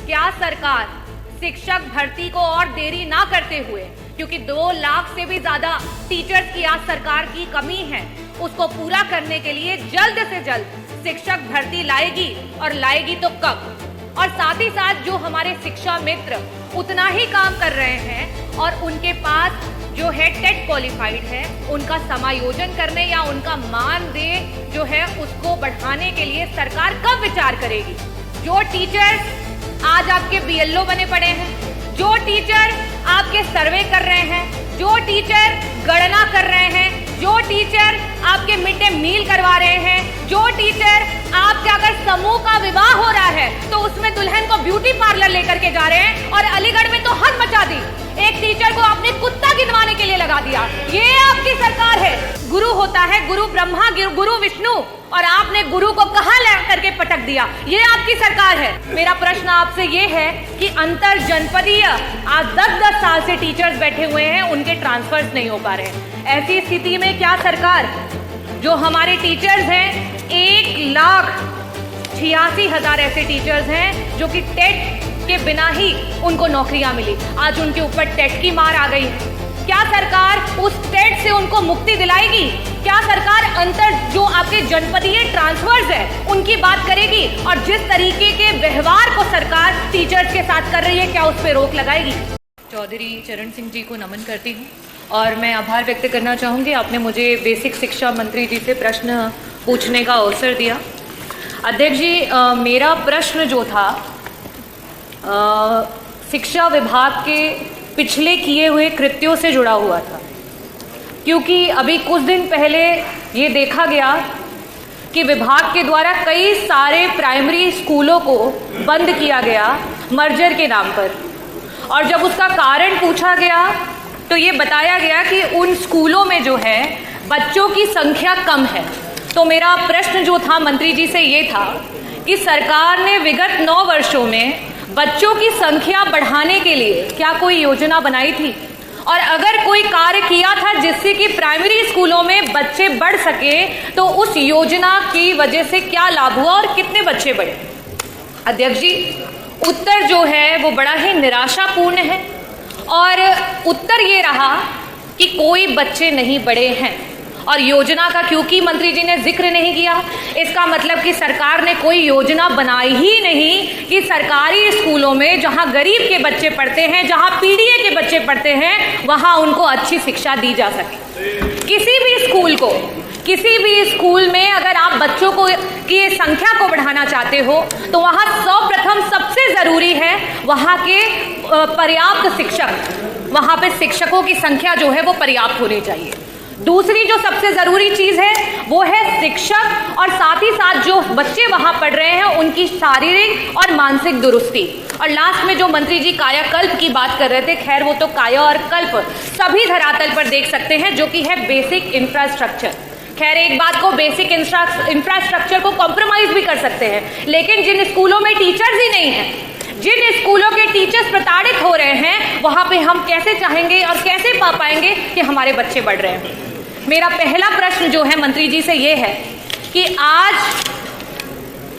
क्या सरकार शिक्षक भर्ती को और देरी ना करते हुए, क्योंकि 2 लाख से भी ज्यादा टीचर्स की आज सरकार की कमी है, उसको पूरा करने के लिए जल्द से जल्द शिक्षक भर्ती लाएगी और लाएगी तो कब? और साथ ही साथ जो हमारे शिक्षा मित्र उतना ही काम कर रहे हैं और उनके पास जो है टेट क्वालिफाइड है, उनका समायोजन करने या उनका मानदेय जो है उसको बढ़ाने के लिए सरकार कब विचार करेगी? जो टीचर्स आज आपके बीएलओ बने पड़े हैं, जो टीचर आपके सर्वे कर रहे हैं, जो टीचर गणना कर रहे हैं, जो टीचर आपके मिड डे मील करवा रहे हैं, जो टीचर आपके अगर समूह का विवाह हो रहा है तो उसमें दुल्हन को ब्यूटी पार्लर लेकर के जा रहे हैं, और अलीगढ़ में तो हद मचा दी, एक टीचर को आपने कुत्ता गिनवाने के लिए लगा दिया। ये आपकी सरकार है। गुरु होता है गुरु ब्रह्मा, गुरु विष्णु, और आपने गुरु को कहां ला करके पटक दिया। ये आपकी सरकार है। मेरा प्रश्न आपसे ये है कि अंतर जनपदीय आज 10-10 साल से टीचर्स बैठे हुए हैं, उनके ट्रांसफर्स नहीं हो पा रहे हैं। ऐसी स्थिति में क्या सरकार, जो हमारे टीचर्स हैं 1,86,000 ऐसे टीचर्स हैं जो कि टेट के बिना ही उनको नौकरियां मिली, आज उनके ऊपर टेट की मार आ गई है। क्या सरकार उस टेट से उनको मुक्ति दिलाएगी? क्या सरकार अंतर जो आपके जनपदीय ट्रांसफर्स है उनकी बात करेगी? और जिस तरीके के व्यवहार को सरकार टीचर्स के साथ कर रही है, क्या उस पर रोक लगाएगी? चौधरी चरण सिंह जी को नमन करती हूँ और मैं आभार व्यक्त करना चाहूँगी, आपने मुझे बेसिक शिक्षा मंत्री जी से प्रश्न पूछने का अवसर दिया। अध्यक्ष जी, मेरा प्रश्न जो था शिक्षा विभाग के पिछले किए हुए कृत्यों से जुड़ा हुआ था, क्योंकि अभी कुछ दिन पहले ये देखा गया कि विभाग के द्वारा कई सारे प्राइमरी स्कूलों को बंद किया गया मर्जर के नाम पर, और जब उसका कारण पूछा गया तो ये बताया गया कि उन स्कूलों में जो है बच्चों की संख्या कम है। तो मेरा प्रश्न जो था मंत्री जी से ये था कि सरकार ने विगत 9 वर्षों में बच्चों की संख्या बढ़ाने के लिए क्या कोई योजना बनाई थी, और अगर कोई कार्य किया था जिससे कि प्राइमरी स्कूलों में बच्चे बढ़ सके तो उस योजना की वजह से क्या लाभ हुआ और कितने बच्चे बढ़े? अध्यक्ष जी, उत्तर जो है वो बड़ा ही निराशापूर्ण है, और उत्तर ये रहा कि कोई बच्चे नहीं बढ़े हैं। और योजना का क्योंकि मंत्री जी ने जिक्र नहीं किया, इसका मतलब कि सरकार ने कोई योजना बनाई ही नहीं कि सरकारी स्कूलों में जहां गरीब के बच्चे पढ़ते हैं, जहां पीडीए के बच्चे पढ़ते हैं, वहां उनको अच्छी शिक्षा दी जा सके। किसी भी स्कूल में अगर आप बच्चों को की संख्या को बढ़ाना चाहते हो तो वहां सर्वप्रथम सबसे जरूरी है वहां के पर्याप्त शिक्षक, वहां पे शिक्षकों की संख्या जो है वो पर्याप्त होनी चाहिए। दूसरी जो सबसे जरूरी चीज है वो है शिक्षक, और साथ ही साथ जो बच्चे वहां पढ़ रहे हैं उनकी शारीरिक और मानसिक दुरुस्ती। और लास्ट में जो मंत्री जी कायाकल्प की बात कर रहे थे, खैर वो तो काया और कल्प सभी धरातल पर देख सकते हैं, जो कि है बेसिक इंफ्रास्ट्रक्चर। खैर एक बात को, बेसिक इंफ्रास्ट्रक्चर को कॉम्प्रोमाइज भी कर सकते हैं, लेकिन जिन स्कूलों में टीचर्स ही नहीं है, जिन स्कूलों के टीचर्स प्रताड़ित हो रहे हैं, वहां पे हम कैसे चाहेंगे और कैसे पा पाएंगे कि हमारे बच्चे बढ़ रहे हैं? मेरा पहला प्रश्न जो है मंत्री जी से ये है कि आज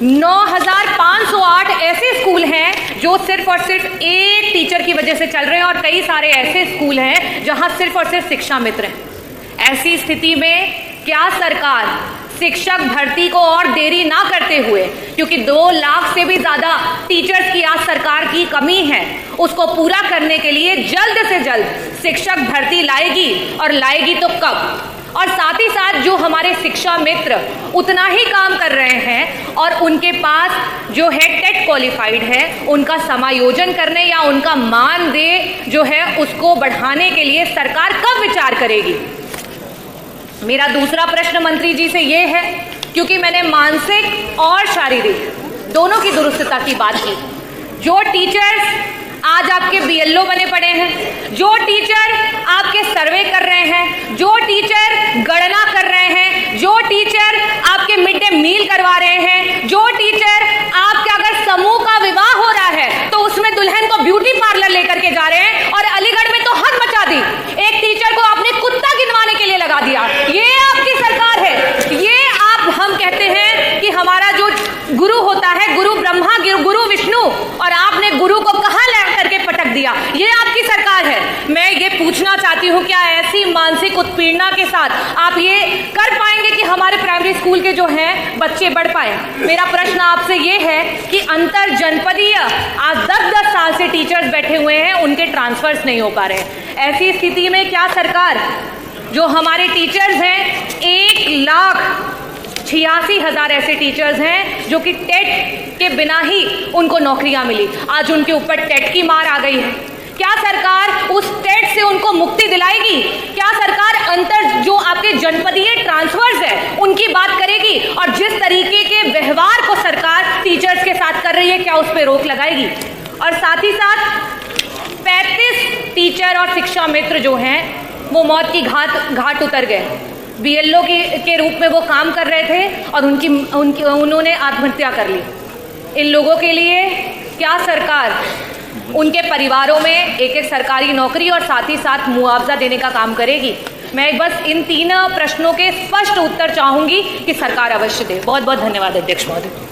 9,508 ऐसे स्कूल हैं जो सिर्फ और सिर्फ एक टीचर की वजह से चल रहे हैं, और कई सारे ऐसे स्कूल हैं जहां सिर्फ और सिर्फ शिक्षा मित्र हैं। ऐसी स्थिति में क्या सरकार शिक्षक भर्ती को और देरी ना करते हुए, क्योंकि 2 लाख से भी ज्यादा टीचर्स की आज सरकार की कमी है, उसको पूरा करने के लिए जल्द से जल्द शिक्षक भर्ती लाएगी और लाएगी तो कब? और साथ ही साथ जो हमारे शिक्षा मित्र उतना ही काम कर रहे हैं और उनके पास जो है टेट क्वालिफाइड है, उनका समायोजन करने या उनका मानदेय जो है उसको बढ़ाने के लिए सरकार कब विचार करेगी? मेरा दूसरा प्रश्न मंत्री जी से ये है, क्योंकि मैंने मानसिक और शारीरिक दोनों की दुरुस्तता की बात की। जो टीचर्स आज आपके बीएलओ बने पड़े हैं, जो टीचर आपके सर्वे कर रहे हैं, जो टीचर गणना कर रहे हैं, जो टीचर आपके मिड डे मील करवा रहे हैं, जो टीचर आपके अगर समूह का विवाह हो रहा है तो उसमें दुल्हन को ब्यूटी पार्लर लेकर के जा रहे हैं, और अलीगढ़ में तो हद मचा दी, एक टीचर को आपने कुत्ता गिनवाने के लिए लगा दिया। ये आपकी सरकार है। ये हम कहते हैं कि हमारा जो गुरु होता है गुरु ब्रह्मा, गुरु विष्णु, और आपने चाहती हूँ, क्या ऐसी मानसिक उत्पीड़ना के साथ आप ये कर पाएंगे कि हमारे प्राइमरी स्कूल के जो हैं बच्चे बढ़ पाए? मेरा प्रश्न आपसे ये है कि अंतर जनपदीय आज 10-10 साल से टीचर्स बैठे हुए हैं, उनके ट्रांसफर्स नहीं हो पा रहे हैं। ऐसी स्थिति में क्या सरकार, जो हमारे टीचर्स हैं 1,86,000 ऐसे टीचर्स हैं जो कि टेट के बिना ही उनको नौकरियां मिली, आज उनके ऊपर टेट की मार आ गई है। क्या सरकार उस टेट से उनको मुक्ति दिलाएगी? क्या सरकार अंतर जो आपके जनपदीय ट्रांसफर्स है उनकी बात करेगी? और जिस तरीके के व्यवहार को सरकार टीचर्स के साथ कर रही है, क्या उस पर रोक लगाएगी? और साथ ही साथ 35 टीचर और शिक्षा मित्र जो हैं वो मौत की घाट उतर गए। बीएलओ के रूप में वो काम कर रहे थे और उन्होंने आत्महत्या कर ली। इन लोगों के लिए क्या सरकार उनके परिवारों में एक सरकारी नौकरी और साथ ही साथ मुआवजा देने का काम करेगी? मैं बस इन 3 प्रश्नों के स्पष्ट उत्तर चाहूंगी कि सरकार अवश्य दे। बहुत बहुत धन्यवाद अध्यक्ष महोदय।